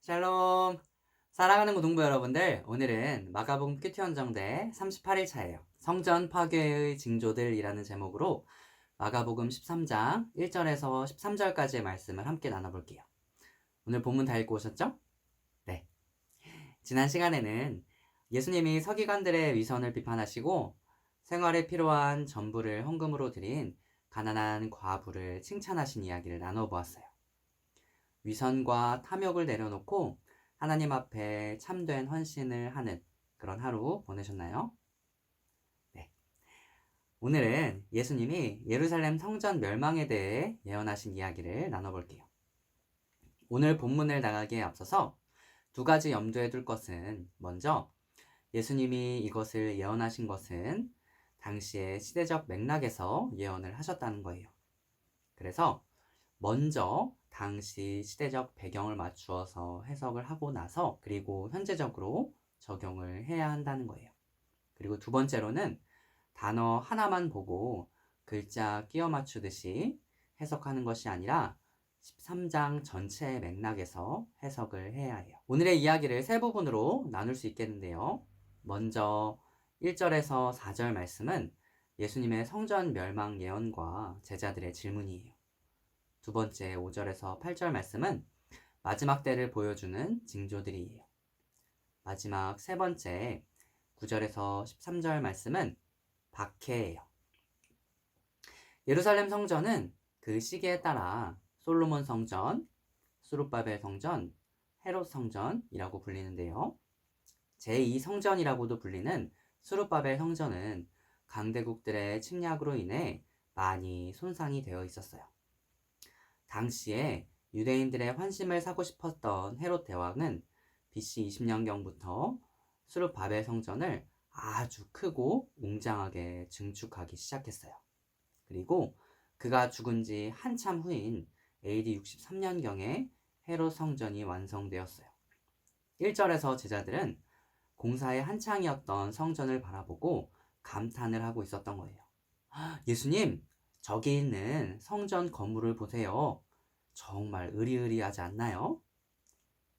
샬롬! 사랑하는 고등부 여러분들, 오늘은 마가복음 큐티 헌정대 38일 차예요. 성전 파괴의 징조들이라는 제목으로 마가복음 13장 1절에서 13절까지의 말씀을 함께 나눠볼게요. 오늘 본문 다 읽고 오셨죠? 네. 지난 시간에는 예수님이 서기관들의 위선을 비판하시고 생활에 필요한 전부를 헌금으로 드린 가난한 과부를 칭찬하신 이야기를 나눠보았어요. 위선과 탐욕을 내려놓고 하나님 앞에 참된 헌신을 하는 그런 하루 보내셨나요? 네. 오늘은 예수님이 예루살렘 성전 멸망에 대해 예언하신 이야기를 나눠볼게요. 오늘 본문을 나가기에 앞서서 두 가지 염두에 둘 것은, 먼저 예수님이 이것을 예언하신 것은 당시의 시대적 맥락에서 예언을 하셨다는 거예요. 그래서 먼저 당시 시대적 배경을 맞추어서 해석을 하고 나서 그리고 현재적으로 적용을 해야 한다는 거예요. 그리고 두 번째로는 단어 하나만 보고 글자 끼워 맞추듯이 해석하는 것이 아니라 13장 전체의 맥락에서 해석을 해야 해요. 오늘의 이야기를 세 부분으로 나눌 수 있겠는데요. 먼저 1절에서 4절 말씀은 예수님의 성전 멸망 예언과 제자들의 질문이에요. 두 번째 5절에서 8절 말씀은 마지막 때를 보여주는 징조들이에요. 마지막 세 번째 9절에서 13절 말씀은 박해예요. 예루살렘 성전은 그 시기에 따라 솔로몬 성전, 수룹바벨 성전, 헤롯 성전이라고 불리는데요. 제2성전이라고도 불리는 수룹바벨 성전은 강대국들의 침략으로 인해 많이 손상이 되어 있었어요. 당시에 유대인들의 환심을 사고 싶었던 헤롯 대왕은 BC 20년경부터 수룹바벨 성전을 아주 크고 웅장하게 증축하기 시작했어요. 그리고 그가 죽은 지 한참 후인 AD 63년경에 헤롯 성전이 완성되었어요. 1절에서 제자들은 공사의 한창이었던 성전을 바라보고 감탄을 하고 있었던 거예요. 예수님, 저기 있는 성전 건물을 보세요. 정말 으리으리하지 않나요?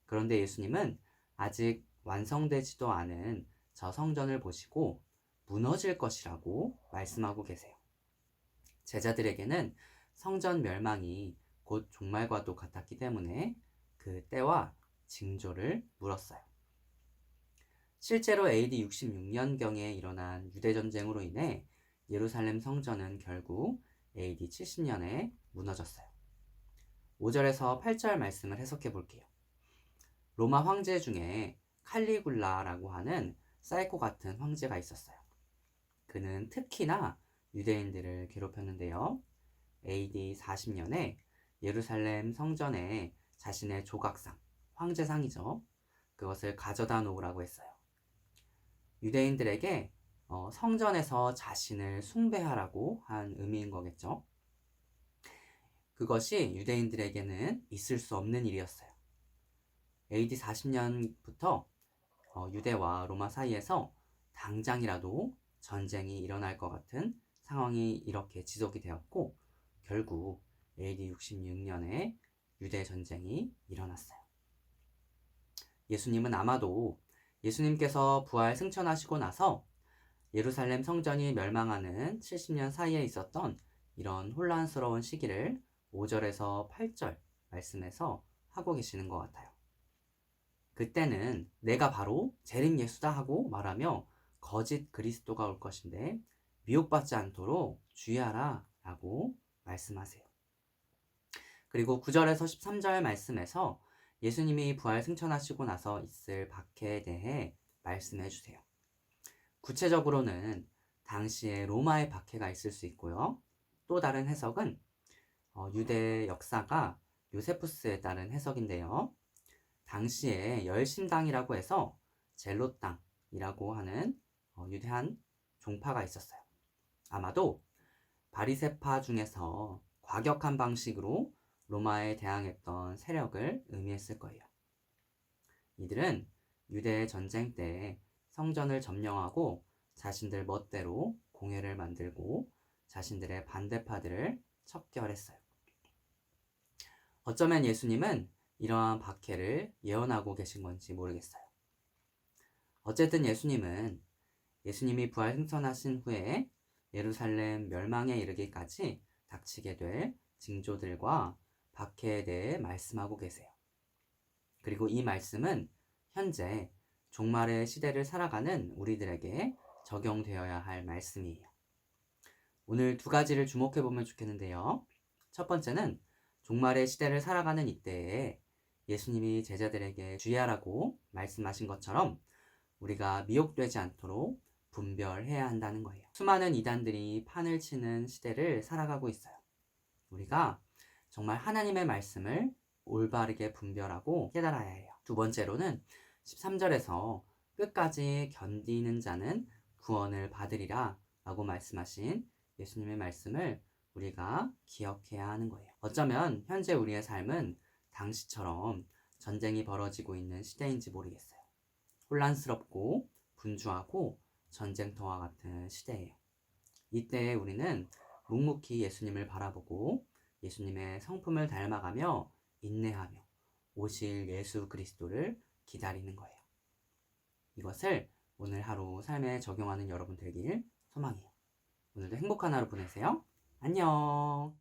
그런데 예수님은 아직 완성되지도 않은 저 성전을 보시고 무너질 것이라고 말씀하고 계세요. 제자들에게는 성전 멸망이 곧 종말과도 같았기 때문에 그 때와 징조를 물었어요. 실제로 AD 66년경에 일어난 유대전쟁으로 인해 예루살렘 성전은 결국 AD 70년에 무너졌어요. 5절에서 8절 말씀을 해석해 볼게요. 로마 황제 중에 칼리굴라라고 하는 사이코 같은 황제가 있었어요. 그는 특히나 유대인들을 괴롭혔는데요. AD 40년에 예루살렘 성전에 자신의 조각상, 황제상이죠. 그것을 가져다 놓으라고 했어요. 유대인들에게 성전에서 자신을 숭배하라고 한 의미인 거겠죠. 그것이 유대인들에게는 있을 수 없는 일이었어요. AD 40년부터 유대와 로마 사이에서 당장이라도 전쟁이 일어날 것 같은 상황이 이렇게 지속이 되었고 결국 AD 66년에 유대 전쟁이 일어났어요. 예수님은 아마도 예수님께서 부활 승천하시고 나서 예루살렘 성전이 멸망하는 70년 사이에 있었던 이런 혼란스러운 시기를 5절에서 8절 말씀에서 하고 계시는 것 같아요. 그때는 내가 바로 재림 예수다 하고 말하며 거짓 그리스도가 올 것인데 미혹받지 않도록 주의하라 라고 말씀하세요. 그리고 9절에서 13절 말씀에서 예수님이 부활 승천하시고 나서 있을 박해에 대해 말씀해 주세요. 구체적으로는 당시에 로마의 박해가 있을 수 있고요. 또 다른 해석은 유대 역사가 요세푸스에 따른 해석인데요. 당시에 열심당이라고 해서 젤롯당이라고 하는 유대한 종파가 있었어요. 아마도 바리새파 중에서 과격한 방식으로 로마에 대항했던 세력을 의미했을 거예요. 이들은 유대 전쟁 때 성전을 점령하고 자신들 멋대로 공회를 만들고 자신들의 반대파들을 척결했어요. 어쩌면 예수님은 이러한 박해를 예언하고 계신 건지 모르겠어요. 어쨌든 예수님이 부활 승천하신 후에 예루살렘 멸망에 이르기까지 닥치게 될 징조들과 박해에 대해 말씀하고 계세요. 그리고 이 말씀은 현재 종말의 시대를 살아가는 우리들에게 적용되어야 할 말씀이에요. 오늘 두 가지를 주목해 보면 좋겠는데요. 첫 번째는 종말의 시대를 살아가는 이때에 예수님이 제자들에게 주의하라고 말씀하신 것처럼 우리가 미혹되지 않도록 분별해야 한다는 거예요. 수많은 이단들이 판을 치는 시대를 살아가고 있어요. 우리가 정말 하나님의 말씀을 올바르게 분별하고 깨달아야 해요. 두 번째로는 13절에서 끝까지 견디는 자는 구원을 받으리라 라고 말씀하신 예수님의 말씀을 우리가 기억해야 하는 거예요. 어쩌면 현재 우리의 삶은 당시처럼 전쟁이 벌어지고 있는 시대인지 모르겠어요. 혼란스럽고 분주하고 전쟁터와 같은 시대예요. 이때에 우리는 묵묵히 예수님을 바라보고 예수님의 성품을 닮아가며 인내하며 오실 예수 그리스도를 기다리는 거예요. 이것을 오늘 하루 삶에 적용하는 여러분 되길 소망해요. 오늘도 행복한 하루 보내세요. 안녕.